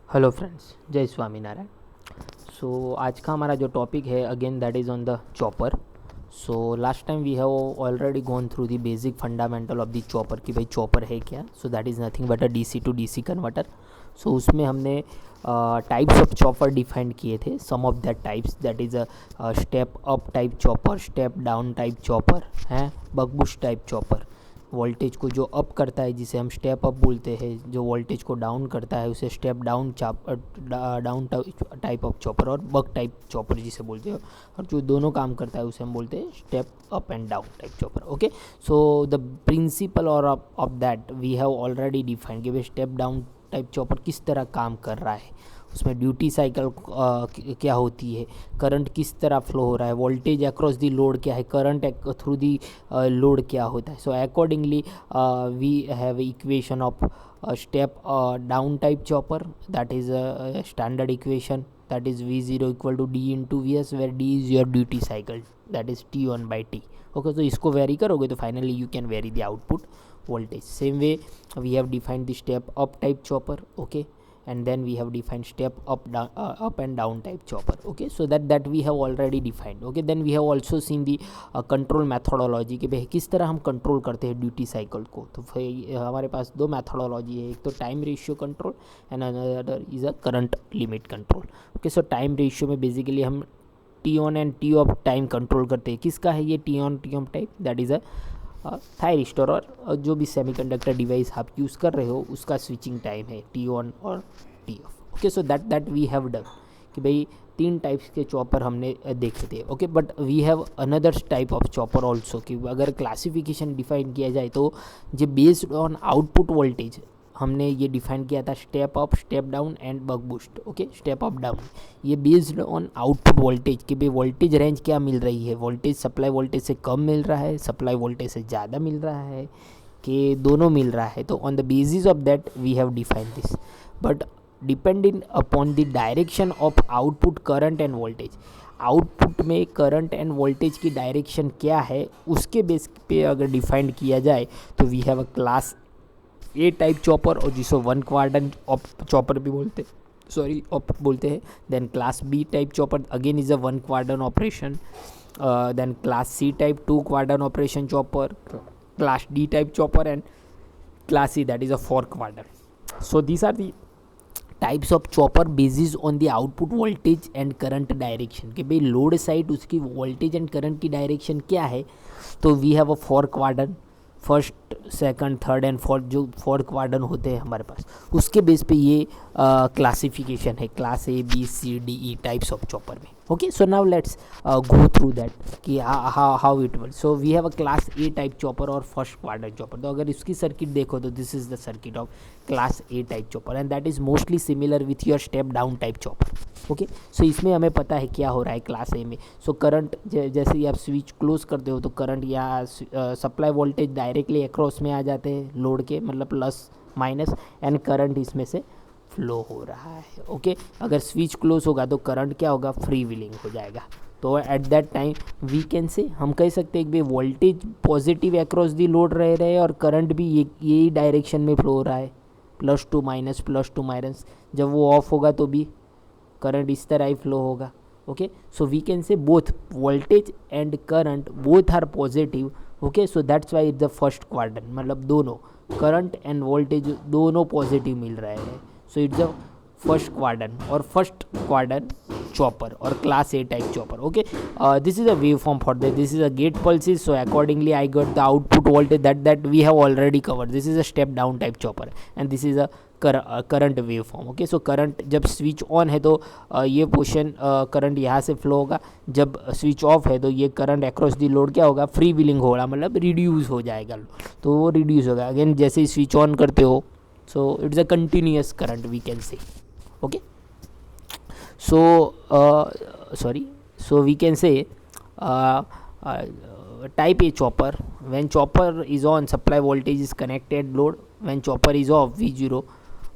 Hello friends, जय स्वामीनारायण। सो आज का हमारा जो टॉपिक है again that is on the chopper. So last time we have already gone through the basic fundamental of the chopper कि भाई चॉपर है क्या। So that is nothing but a DC to DC converter. सो उसमें हमने types of chopper defined किए थे। Some of that types that is a step up type chopper, step down type chopper है, buck boost type chopper. Voltage को जो up करता है जिसे हम स्टेप अप बोलते हैं, जो वोल्टेज को डाउन करता है उसे step down down type of chopper, और बक टाइप चॉपर जिसे बोलते हैं, और जो दोनों काम करता है उसे हम बोलते हैं step up and down type chopper. Okay, so the principle और of that we have already defined कि भाई स्टेप डाउन टाइप चॉपर किस तरह काम कर रहा है, उसमें ड्यूटी साइकिल क्या होती है, करंट किस तरह फ्लो हो रहा है, वोल्टेज अक्रॉस दी लोड क्या है, करंट थ्रू दी लोड क्या होता है। So accordingly we have equation of step down type chopper, that is standard equation, that is V0 equal to D into Vs, where D is your duty cycle, that is T1 by T. Okay, so इसको very करोगे तो finally you can very the output voltage. Same way we have defined the step up type chopper. Okay, and then we have defined step up down, up and down type chopper. Okay, so that we have already defined. Okay, then we have also seen the control methodology कि भाई किस तरह हम control करते हैं duty cycle को। तो हमारे पास दो मैथोडोलॉजी है, एक तो time ratio control and another is a current limit control. Okay, so time ratio में बेसिकली हम T on and T of time control करते हैं। किसका है ये T on T of type, that is a thyristor, और जो भी सेमीकंडक्टर डिवाइस आप यूज़ कर रहे हो उसका स्विचिंग टाइम है टी ऑन और T off. Okay, so that we have done कि भाई तीन टाइप्स के चॉपर हमने देखे थे। Okay, but we have another type of chopper also कि अगर क्लासिफिकेशन डिफाइन किया जाए तो जो बेस्ड ऑन आउटपुट वोल्टेज हमने ये डिफाइन किया था step up, step down and buck boost. Okay, step up down ये बेस्ड ऑन आउटपुट वोल्टेज कि भाई वोल्टेज रेंज क्या मिल रही है, वोल्टेज सप्लाई वोल्टेज से कम मिल रहा है, सप्लाई वोल्टेज से ज़्यादा मिल रहा है, कि दोनों मिल रहा है। तो on the basis of that we have defined this, but depending upon the direction of output current and voltage, output में करंट एंड वोल्टेज की डायरेक्शन क्या है उसके बेस पे अगर डिफाइंड किया जाए तो we have a class A type chopper, और जिसको वन क्वाड्रेंट ऑफ चॉपर भी बोलते बोलते हैं। Then class B type chopper again is a one quadrant operation. Then class C type two quadrant operation chopper, class D type chopper, and class C that is a four quadrant. So these are the types of chopper basis on the output voltage and current direction कि भाई load side उसकी voltage and current की direction क्या है। तो we have a four quadrant, first second third and fourth, जो fourth quadrant होते हैं हमारे पास उसके बेस पे ये क्लासिफिकेशन है class A B C D E types of chopper में। Okay, so now let's go through that कि how it work. So we have a class A type chopper और फर्स्ट क्वाड्रेंट चॉपर। तो अगर इसकी circuit देखो तो this is the circuit of class A type chopper and that is mostly similar with your step down type chopper. Okay, so इसमें हमें पता है क्या हो रहा है क्लास ए में। सो करंट जैसे ही आप स्विच क्लोज करते हो तो करंट या सप्लाई वोल्टेज डायरेक्टली अक्रॉस में आ जाते हैं लोड के, मतलब प्लस माइनस, एंड करंट इसमें से फ्लो हो रहा है। ओके, अगर स्विच क्लोज होगा तो करंट क्या होगा, फ्री व्हीलिंग हो जाएगा। तो at that time we can say हम कह सकते हैं कि भाई voltage positive across the load रह रहे हैं और करंट भी यही डायरेक्शन में फ्लो हो रहा है, प्लस टू माइनस। जब वो ऑफ होगा तो भी करंट इस तरह ही फ्लो होगा। Okay, so we can say both voltage and current both are positive. Okay, so that's why the first quadrant, मतलब दोनों करंट एंड वोल्टेज दोनों पॉजिटिव मिल रहे हैं। So it's the first quadrant और first quadrant chopper or class A type chopper. Okay, this is a waveform for that. This is a gate pulses, so accordingly I got the output voltage that we have already covered. This is a step down type chopper and this is a current wave form. Okay, so current जब switch on है तो ये portion current यहाँ से flow होगा, जब switch off है तो ये करंट अक्रॉस दी लोड क्या होगा, फ्री व्हीलिंग होगा, मतलब रिड्यूस हो जाएगा, तो वो रिड्यूस होगा। अगेन जैसे ही स्विच ऑन करते हो so it's a continuous current we can say. Okay, so we can say type A chopper, when chopper is on supply voltage is connected load, when chopper is off V0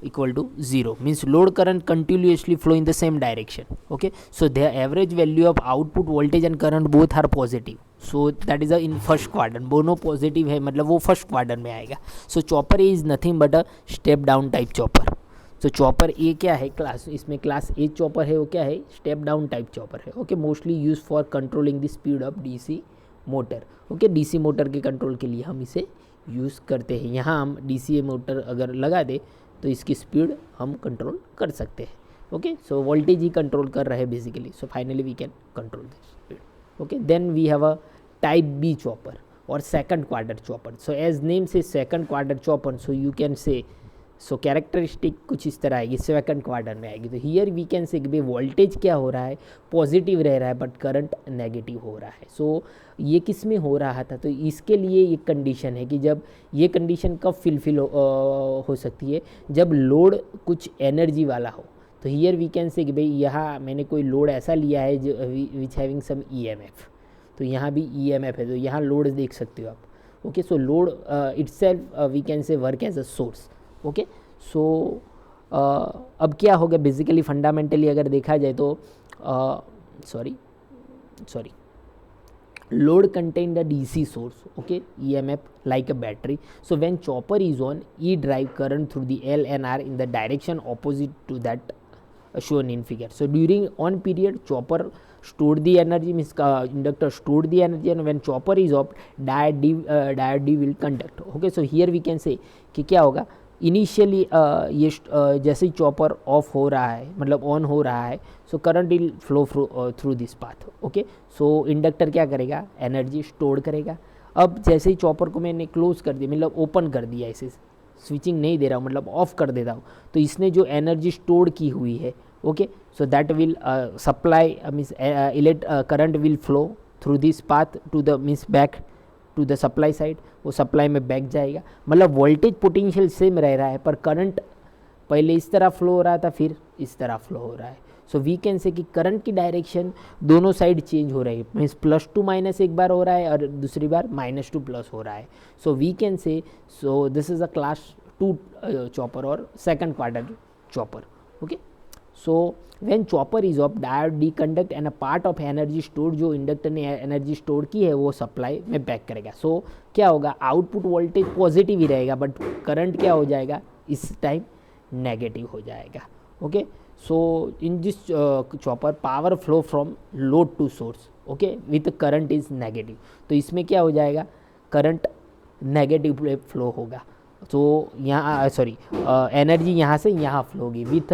equal to 0 means load current continuously flow in the same direction. Okay, so the average value of output voltage and current both are positive, so that is in first quadrant, दोनों positive है, मतलब वो first quadrant में आएगा। So chopper is nothing but a step down type chopper. So chopper A क्या है, class, इसमें class ए chopper है वो क्या है, स्टेप डाउन टाइप चॉपर है। Okay, mostly use for controlling the speed of DC motor. Okay, DC motor के control के लिए हम इसे यूज़ करते हैं। यहाँ हम डीसी मोटर अगर लगा दे तो इसकी स्पीड हम कंट्रोल कर सकते हैं। ओके, सो वोल्टेज ही कंट्रोल कर रहे हैं basically, so finally we can control the speed. Okay, then we have a type B chopper और second quadrant chopper. So as name से second quadrant chopper, so you can say, so characteristic कुछ इस तरह आएगी, second quadrant में आएगी। तो here we can से कि भाई वोल्टेज क्या हो रहा है, पॉजिटिव रह रहा है बट करंट नेगेटिव हो रहा है। सो ये किस में हो रहा था, तो इसके लिए एक कंडीशन है कि जब ये कंडीशन कब फिलफिल हो सकती है, जब लोड कुछ एनर्जी वाला हो। तो हियर वी कैन से कि भाई यहाँ मैंने कोई लोड ऐसा लिया है जो विच हैविंग सम ईएमएफ, तो यहाँ भी ईएमएफ है, तो यहाँ लोड देख सकते हो आप। Okay, so load itself we can say work as a source. Okay, so अब क्या होगा बेसिकली फंडामेंटली अगर देखा जाए तो sorry load contain the DC source, okay, EMF like a battery. So when chopper is on, E drive current through the L and R in the direction opposite to that shown in figure. So during on period, chopper stored the energy, means inductor stored the energy, and when chopper is off, diode D will conduct. Okay, so here we can say कि क्या होगा, initially ये जैसे ही chopper of हो रहा है, मतलब on हो रहा है, so current will flow through this path. Okay, so inductor क्या करेगा, एनर्जी स्टोर करेगा। अब जैसे ही चॉपर को मैंने क्लोज कर दिया, मतलब ओपन कर दिया, ऐसे स्विचिंग नहीं दे रहा हूँ, मतलब ऑफ कर देता हूँ, तो इसने जो एनर्जी स्टोर की हुई है, okay, so that will supply, means current will flow through this path to the, means back to the supply side, वो सप्लाई में बैक जाएगा। मतलब वोल्टेज पोटेंशियल सेम रह रहा है पर करंट पहले इस तरह फ्लो हो रहा था, फिर इस तरह फ्लो हो रहा है। सो वी कैन से कि करंट की डायरेक्शन दोनों साइड चेंज हो रही है, मीन्स प्लस टू माइनस एक बार हो रहा है और दूसरी बार माइनस टू प्लस हो रहा है। सो we can say, so this is a class 2 chopper और second quadrant chopper. Okay, so when chopper is off, diode D conduct and a part of energy store, जो इंडक्टर ने energy store की है वो supply में back करेगा। सो क्या होगा, आउटपुट वोल्टेज पॉजिटिव ही रहेगा बट करंट क्या हो जाएगा, इस टाइम नेगेटिव हो जाएगा। Okay, so in this chopper power flow from load to source, okay, with current is negative. तो इसमें क्या हो जाएगा, करंट नेगेटिव फ्लो होगा। तो यहाँ एनर्जी यहाँ से यहाँ फ्लो होगी विथ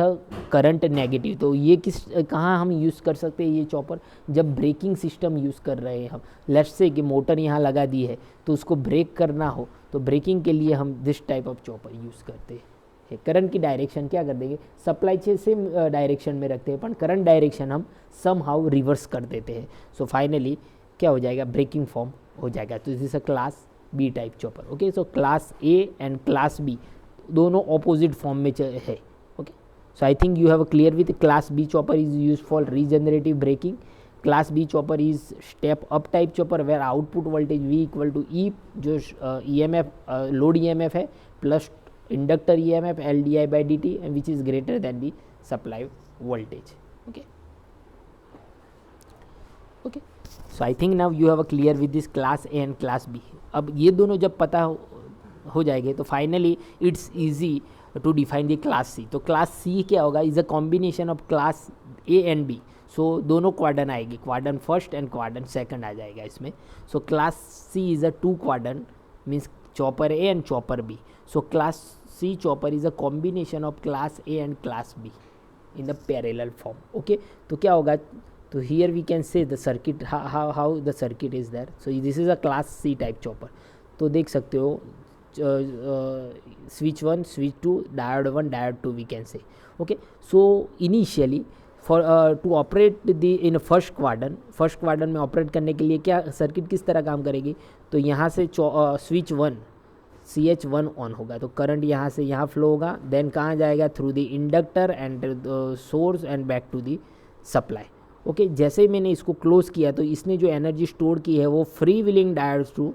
करंट नेगेटिव। तो ये कहाँ हम यूज़ कर सकते हैं ये चॉपर, जब ब्रेकिंग सिस्टम यूज़ कर रहे हैं हम, लेट्स से कि मोटर यहाँ लगा दी है तो उसको ब्रेक करना हो, तो ब्रेकिंग के लिए हम this type of chopper use करते हैं। करंट की डायरेक्शन क्या कर देंगे, सप्लाई से सेम डायरेक्शन में रखते हैं पर करंट डायरेक्शन हम सम हाउ रिवर्स कर देते हैं। सो फाइनली क्या हो जाएगा, ब्रेकिंग फॉर्म हो जाएगा। तो this is a class B type chopper. Okay, so class A and class B दोनों ऑपोजिट फॉर्म में है। Okay, so I think you have a clear with class B chopper is use for regenerative braking. Class B chopper is step up type chopper where output voltage V equal to E, जो E M F load E M F है, plus inductor E M F L D i by d t, which is greater than the supply voltage. Okay, okay, so I think now you have a clear with this class A and class B. अब ये दोनों जब पता हो जाएंगे तो finally it's easy to define the class C. तो class C क्या होगा, is a combination of class A and B. So दोनों क्वाड्रेंट आएगी, quadrant first and quadrant second आ जाएगा इसमें। सो class C is a 2 quadrant, means chopper A and chopper B. So class C chopper is a combination of class A and class B in the parallel form. Okay, तो क्या होगा, तो here we can say the circuit, how the circuit is there. So this is a class C type chopper. तो देख सकते हो switch 1, switch 2, diode 1, diode 2 we can say. Okay, so initially for to operate the in first quadrant में operate करने के लिए क्या circuit किस तरह काम करेगी, तो यहाँ से स्विच 1 CH1 ऑन होगा, तो करंट यहाँ से यहाँ फ्लो होगा, देन कहाँ जाएगा, through the inductor and source and back to the supply. Okay, जैसे ही मैंने इसको क्लोज किया तो इसने जो एनर्जी स्टोर की है वो free wheeling diodes to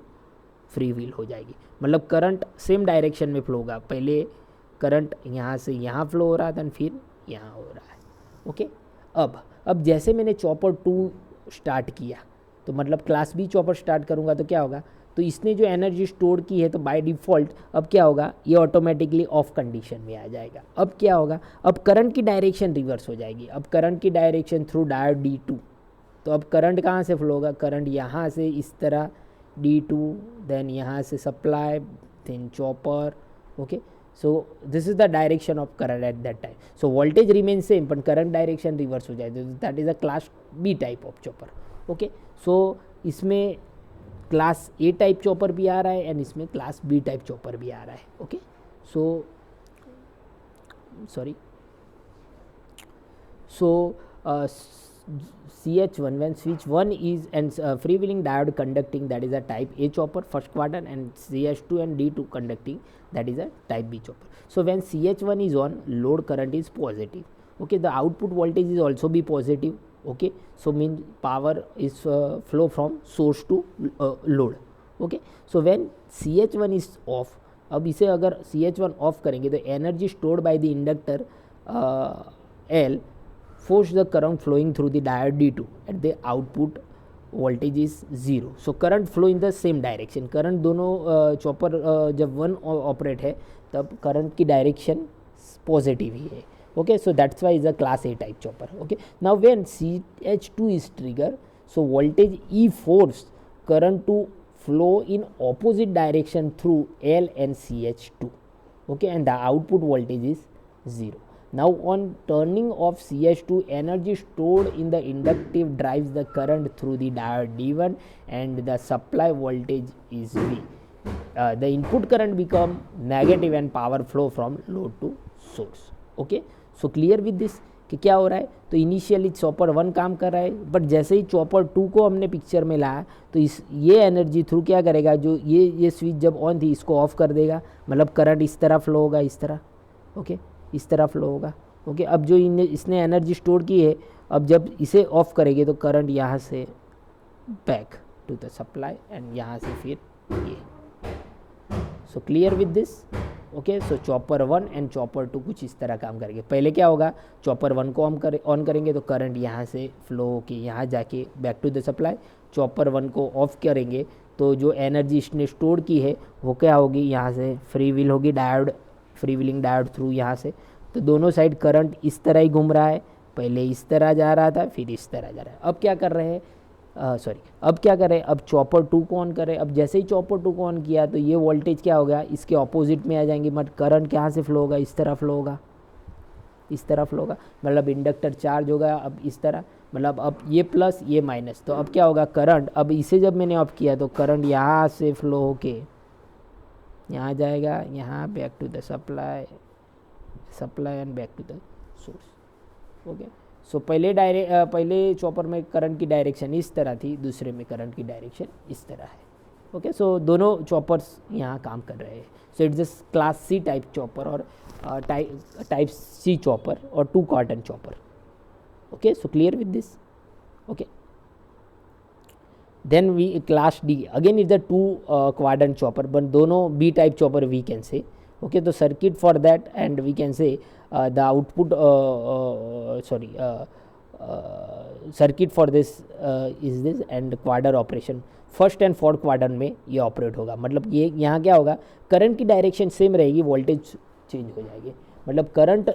free wheel हो जाएगी, मतलब करंट सेम डायरेक्शन में फ्लो होगा। पहले करंट यहाँ से यहाँ फ्लो हो रहा था, फिर यहाँ हो रहा है। ओके, अब जैसे मैंने चॉपर 2 स्टार्ट किया, तो मतलब क्लास बी चॉपर स्टार्ट करूँगा तो क्या होगा, तो इसने जो एनर्जी स्टोर की है तो बाय डिफ़ॉल्ट अब क्या होगा, ये ऑटोमेटिकली ऑफ कंडीशन में आ जाएगा। अब क्या होगा, अब करंट की डायरेक्शन रिवर्स हो जाएगी। अब करंट की डायरेक्शन थ्रू डायोड D2, तो अब करंट कहाँ से फ्लो होगा, करंट यहाँ से इस तरह D2, देन यहाँ से supply, then chopper. Okay, so this is the direction of current at that time. So voltage remain same but current direction reverse हो जाएगी, that is a class B type of chopper. Okay, so इसमें class A type chopper भी आ रहा है and इसमें class B type chopper भी आ रहा है। Okay, so sorry, so CH1, when switch 1 is and freewheeling diode conducting, that is a type A chopper first quadrant, and CH2 and D2 conducting, that is a type B chopper. So when CH1 is on, load current is positive. Okay, the output voltage is also be positive. Okay, so mean power is flow from source to load. Okay, so when CH1 is off, अब इसे अगर CH1 off करेंगे तो energy stored by the inductor L force the current flowing through the diode D2 at the output voltage is 0. So current flow in the same direction. current दोनों chopper जब one operate है तब current की direction positive ही है. Okay, so that's why is a class A type chopper. Okay, now when CH2 is trigger, so voltage E force current to flow in opposite direction through L and CH2. Okay, and the output voltage is 0. Now on turning off CH2, energy stored in the inductive drives the current through the diode D1 and the supply voltage is V. The input current become negative and power flow from load to source. Okay, so clear with this कि क्या हो रहा है. तो initially chopper 1 काम कर रहा है, बट जैसे ही चॉपर 2 को हमने पिक्चर में लाया तो ये एनर्जी थ्रू क्या करेगा, जो ये स्विच जब ऑन थी इसको ऑफ कर देगा. मतलब करंट इस तरह फ्लो होगा, इस तरह. ओके, इस तरह फ्लो होगा. ओके, अब जो इसने एनर्जी स्टोर की है, अब जब इसे ऑफ करेंगे तो करंट यहाँ से back to the supply and यहाँ से फिर ये. So clear with this. Okay, so chopper 1 and chopper 2 कुछ इस तरह काम करेंगे. पहले क्या होगा, चॉपर 1 को ऑन करेंगे तो करंट यहाँ से फ्लो होके यहाँ जाके back to the supply. Chopper 1 को ऑफ करेंगे तो जो एनर्जी इसने स्टोर की है वो क्या होगी, यहाँ से फ्री व्हील होगी diode, free wheeling diode through यहाँ से. तो दोनों साइड करंट इस तरह ही घूम रहा है. पहले इस तरह जा रहा था, फिर इस तरह जा रहा है. अब क्या कर रहे हैं, अब क्या करें, अब चॉपर 2 को ऑन करें. अब जैसे ही चॉपर 2 को ऑन किया तो ये वोल्टेज क्या हो गया, इसके ऑपोजिट में आ जाएंगे. बट करंट कहाँ से फ्लो होगा, इस तरह फ्लो होगा, इस तरह फ्लो होगा. मतलब इंडक्टर चार्ज होगा अब इस तरह, मतलब अब ये प्लस ये माइनस. तो अब क्या होगा, करंट अब इसे जब मैंने ऑफ किया तो करंट यहाँ से फ्लो होके यहाँ जाएगा, यहाँ back to the supply and back to the source. Okay, so पहले चॉपर में करंट की डायरेक्शन इस तरह थी, दूसरे में करंट की डायरेक्शन इस तरह है. ओके, सो दोनों चॉपर्स यहाँ काम कर रहे हैं. So it's just class C type chopper और टाइप सी चॉपर और 2 quadrant chopper. Okay, so clear with this. Okay, then we class D again is the 2 quadrant chopper, but dono B type chopper we can say. Okay, the circuit for that, and we can say the output circuit for this is this, and quadr operation first and fourth quadrant में ये operate होगा. मतलब ये यहाँ क्या होगा, current की direction same रहेगी, वोल्टेज चेंज हो जाएगी. मतलब करंट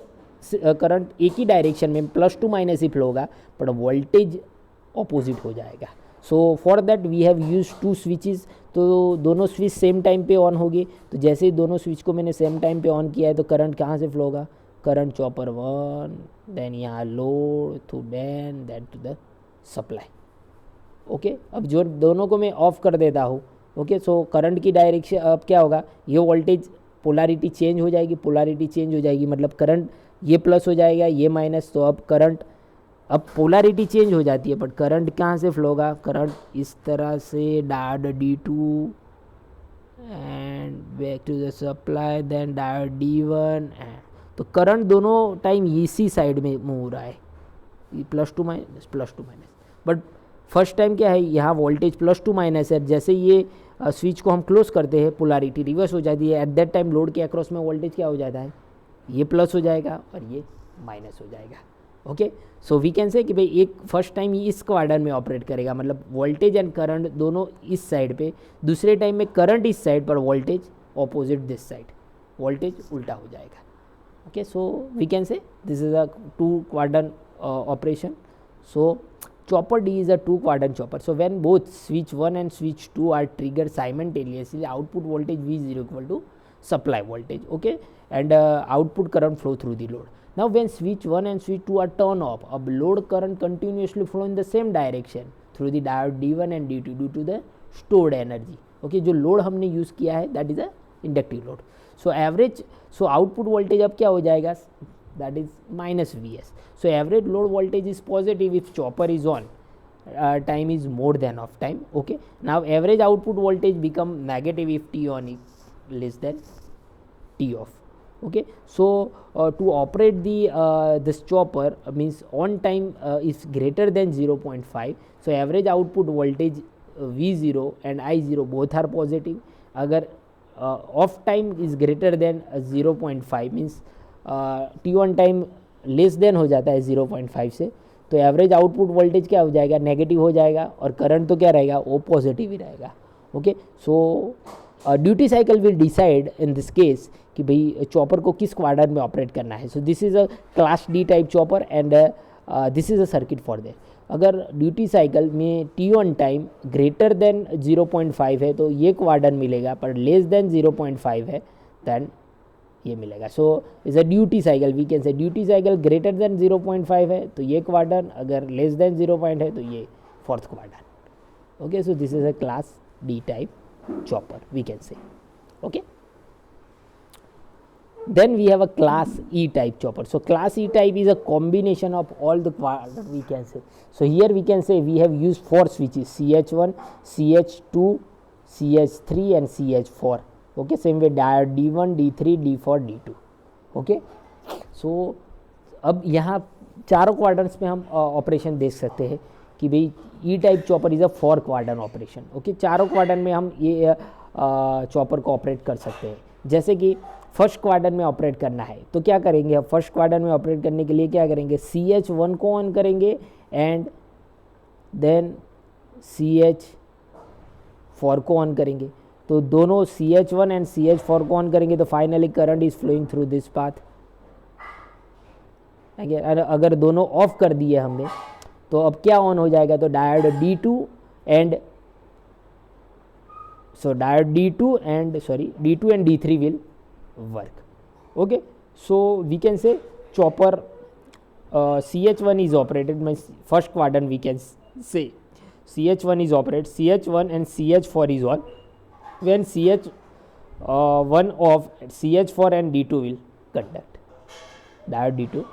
एक ही डायरेक्शन में +2 माइनस ही फ्लो होगा, बट वोल्टेज ऑपोजिट हो जाएगा. So for that we have use 2 switches. तो दोनों स्विच सेम टाइम पे ऑन होगी. तो जैसे ही दोनों स्विच को मैंने सेम टाइम पे ऑन किया है तो करंट कहाँ से फ्लो होगा, करंट चॉपर 1, देन यहाँ load to then that to the supply. Okay, अब जो दोनों को मैं ऑफ कर देता हूँ. ओके, सो करंट की डायरेक्शन अब क्या होगा, ये वोल्टेज पोलैरिटी चेंज हो जाएगी, पोलैरिटी चेंज हो जाएगी. मतलब करंट ये प्लस हो जाएगा, ये माइनस. तो अब करंट, अब पोलैरिटी चेंज हो जाती है, बट करंट कहाँ से फ्लो होगा, करंट इस तरह से diode D2 and back to the supply, then diode D1. तो करंट दोनों टाइम इसी साइड में मूव हो रहा है, +2 माइनस. बट फर्स्ट टाइम क्या है, यहाँ वोल्टेज +2 माइनस है. जैसे ये स्विच को हम क्लोज करते हैं पोलैरिटी रिवर्स हो जाती है. एट दैट टाइम लोड के अक्रॉस में वोल्टेज क्या हो जाता है, ये प्लस हो जाएगा और ये माइनस हो जाएगा. ओके, सो वी कैन से कि भाई एक फर्स्ट टाइम इस क्वाड्रेंट में ऑपरेट करेगा, मतलब वोल्टेज एंड करंट दोनों इस साइड पे, दूसरे टाइम में करंट इस साइड पर, voltage opposite this side, voltage उल्टा हो जाएगा. Okay, so we can say this is a 2 quadrant operation. So chopper D is a 2 quadrant chopper. So when both switch 1 and switch 2 are triggered simultaneously, output voltage V0 equal to supply voltage, okay, and output current flow through the load. Now when switch 1 and switch 2 are turned off, a load current continuously flow in the same direction through the diode D1 and D2 due to the stored energy. Okay, जो load हमने use किया है that is a inductive load. So average, so output voltage अब क्या हो जाएगा, that is minus Vs. So average load voltage is positive if chopper is on, time is more than off time. Okay, now average output voltage become negative if T on is less than T off. Okay, so to operate the this chopper means on time is greater than 0.5. So average output voltage V0 and I0 both are positive. अगर off time is greater than 0.5 means T on time less than हो जाता है 0.5 से, तो average output voltage क्या हो जाएगा, negative हो जाएगा, और करंट तो क्या रहेगा, वो पॉजिटिव ही रहेगा. Okay, so duty cycle will decide in this case कि भाई चॉपर को किस क्वाड्रेंट में ऑपरेट करना है. सो this is a class D type chopper and this is a circuit for that. अगर ड्यूटी साइकिल में T on time greater than 0.5 है तो ये क्वाड्रेंट मिलेगा, पर लेस देन 0.5 है देन ये मिलेगा. So is a duty cycle, we can say duty cycle greater than 0.5 है तो ये क्वाड्रेंट, अगर लेस देन 0 है तो ये fourth quadrant. Okay, so this is a class D type chopper, we can say. Okay, then we have a class E type chopper. So class E type is a combination of all the quadrant, we can say. So here we can say we have used 4 switches, CH1, CH2, CH3 and CH4. Okay, same way diode D1, D3, D4, D2. Okay, so अब यहाँ चारों quadrants में हम operation देख सकते हैं कि भाई E type chopper is a 4 quadrant operation. Okay, चारों क्वाड्रेंट में हम ये चॉपर को ऑपरेट कर सकते हैं. जैसे कि फर्स्ट क्वाड्रेंट में ऑपरेट करना है तो क्या करेंगे, अब फर्स्ट क्वाड्रेंट में ऑपरेट करने के लिए क्या करेंगे, CH1 को ऑन करेंगे एंड देन CH4 को ऑन करेंगे. तो दोनों CH1 एंड CH4 को ऑन करेंगे तो finally current is flowing through this path. अगर दोनों ऑफ कर दिए हमने तो अब क्या ऑन हो जाएगा, तो diode D2 and D3 will work. Okay, so we can say chopper CH1 is operated, my first quadrant we can say CH1 is operated, CH1 and CH4 is on. When CH1 off, CH4 and D2 will conduct, diode D2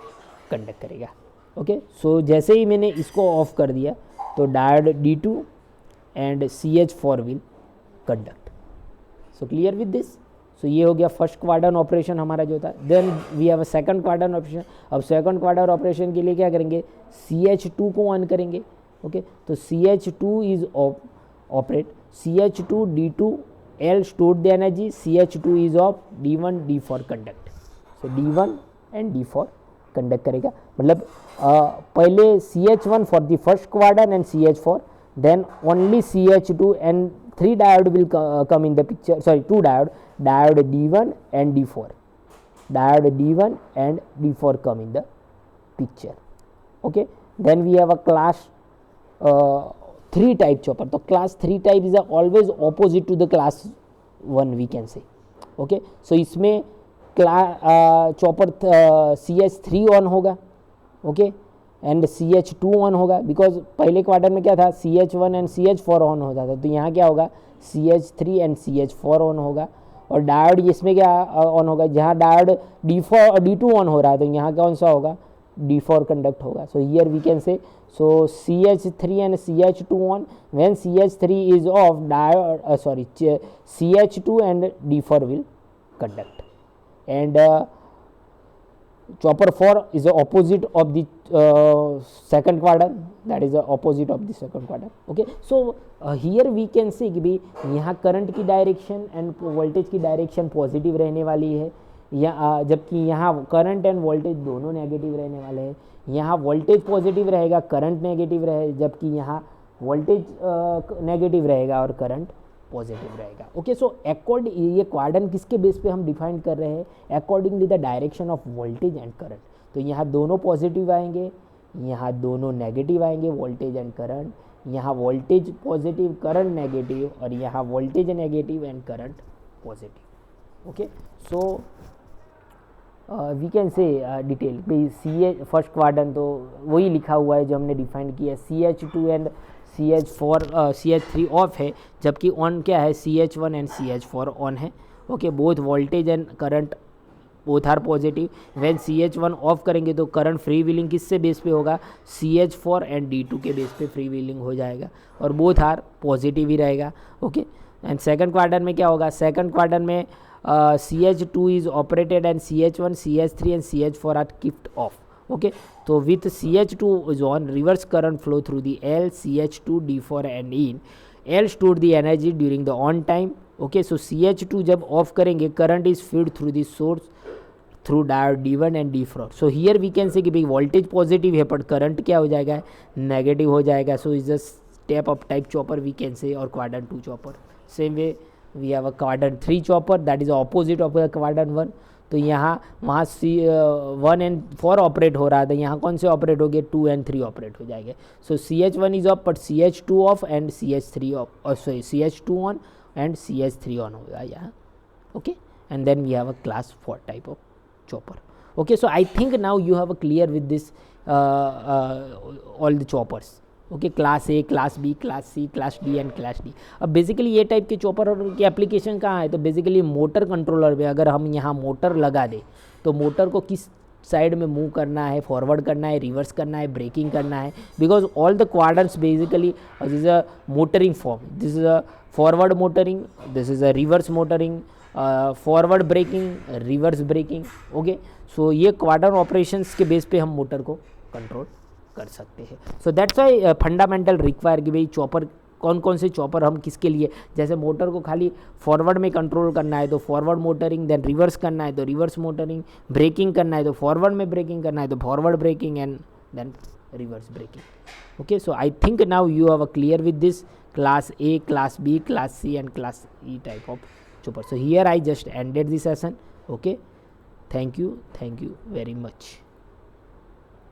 conduct करेगा. Okay, so जैसे ही मैंने इसको off कर दिया तो diode D2 and CH4 will conduct. So clear with this. So ये हो गया फर्स्ट क्वाड्रेंट ऑपरेशन हमारा जो था. Then we have a second quadrant operation. अब सेकंड क्वाड्रेंट ऑपरेशन के लिए क्या करेंगे, CH2 को ऑन करेंगे. ओके, तो CH2 is operate, CH2 D2 L stored the energy, CH2 is off, D1 D4 conduct. So D1 and D4 conduct करेगा. मतलब पहले CH1 for the first quadrant and CH4, then only CH2 and 3 diode will come in the picture. Sorry, 2 diode D1 and D4. Diode D1 and D4 come in the picture. Okay, then we have a class 3 type chopper. तो class 3 type is always opposite to the class 1 we can say. Okay, so इसमें chopper CH3 on होगा. Okay, and CH2 on होगा, because पहले quarter में क्या था, CH1 and CH4 on होता था. तो यहाँ क्या होगा, CH3 एंड CH4 ऑन होगा. और डायोड इसमें क्या ऑन होगा, जहाँ डायोड D2 ऑन हो रहा है तो यहाँ कौन सा होगा, D4 कंडक्ट होगा. So here we can say, so CH3 and CH2 on. When CH3 is off, diode CH2 and D4 will conduct. And chopper 4 is the opposite of the second quadrant, that is the opposite of the second quadrant. Okay, so here we can see कि भाई यहाँ current की direction and voltage की direction positive रहने वाली है. जबकि यहाँ करंट एंड वोल्टेज दोनों नेगेटिव रहने वाले हैं। यहाँ वोल्टेज पॉजिटिव रहेगा, करंट नेगेटिव रहे, जबकि यहाँ वोल्टेज नेगेटिव रहेगा और करंट पॉजिटिव रहेगा। ओके, सो ये क्वाड्रेंट किसके बेस पे हम डिफाइन कर रहे हैं? According to the direction of voltage and current. तो यहाँ दोनों पॉजिटिव आएंगे, यहाँ दोनों नेगेटिव आएंगे, वोल्टेज एंड करंट। यहाँ वोल्टेज पॉजिटिव, करंट नेगेटिव, और यहाँ voltage negative and current positive. Okay, so we can say detail भाई CH फर्स्ट क्वाड्रेंट तो वही लिखा हुआ है जो हमने डिफाइन किया है। CH2 एंड CH3 ऑफ है, जबकि ऑन क्या है? CH1 एंड CH4 ऑन है। Okay, both voltage and current both are positive. When CH1 off करेंगे तो करंट फ्री व्हीलिंग किससे बेस पे होगा? CH4 एंड D2 के बेस पे फ्री व्हीलिंग हो जाएगा, और बोथ आर पॉजिटिव ही रहेगा। ओके, एंड सेकंड क्वाड्रेंट में क्या होगा? सेकंड क्वाड्रेंट में CH2 is operated and CH1, CH3 and CH4 are kept off. Okay, so with CH2 is on, reverse current flow through the L, CH2, D4 and in. L stored the energy during the on time. Okay, so CH2 जब of करेंगे, current is fed through the source through diode D1 and D4. So here we can say कि भाई voltage positive है पर current क्या हो जाएगा? Negative हो जाएगा. So is a step of type chopper we can say, or quadrant 2 chopper. Same way we have a quadrant 3 chopper, that is opposite of the quadrant 1. तो यहाँ वहाँ 1 and 4 ऑपरेट हो रहा था, यहाँ कौन से ऑपरेट हो गए? 2 and 3 ऑपरेट हो जाएंगे. So CH1 is off but CH2 off and CH3 off, sorry CH2 on and CH3 on होगा यहाँ. Okay, and then we have a class 4 type of chopper. Okay, so I think now you have a clear with this all the choppers. Okay, class A, class B, class C, class D and class D. अब basically ये type के chopper की application कहाँ है? तो basically motor controller में अगर हम यहाँ मोटर लगा दें तो मोटर को किस साइड में मूव करना है, फॉरवर्ड करना है, रिवर्स करना है, ब्रेकिंग करना है, because all the quadrants basically this is a motoring form. This is a forward motoring, this is a reverse motoring, forward braking, reverse braking. Okay, so ये क्वाड्रेंट ऑपरेशंस के base पे हम motor को control कर सकते हैं. सो that's Y fundamental require कि भाई चॉपर कौन कौन से चॉपर हम किसके लिए, जैसे मोटर को खाली फॉरवर्ड में कंट्रोल करना है तो फॉरवर्ड मोटरिंग, देन रिवर्स करना है तो रिवर्स मोटरिंग, ब्रेकिंग करना है तो फॉरवर्ड में ब्रेकिंग करना है तो forward braking and then reverse braking. Okay, so I think now you have a clear with this class A, class B, class C and class E type of chopper. So here I just ended this session. Okay, thank you very much.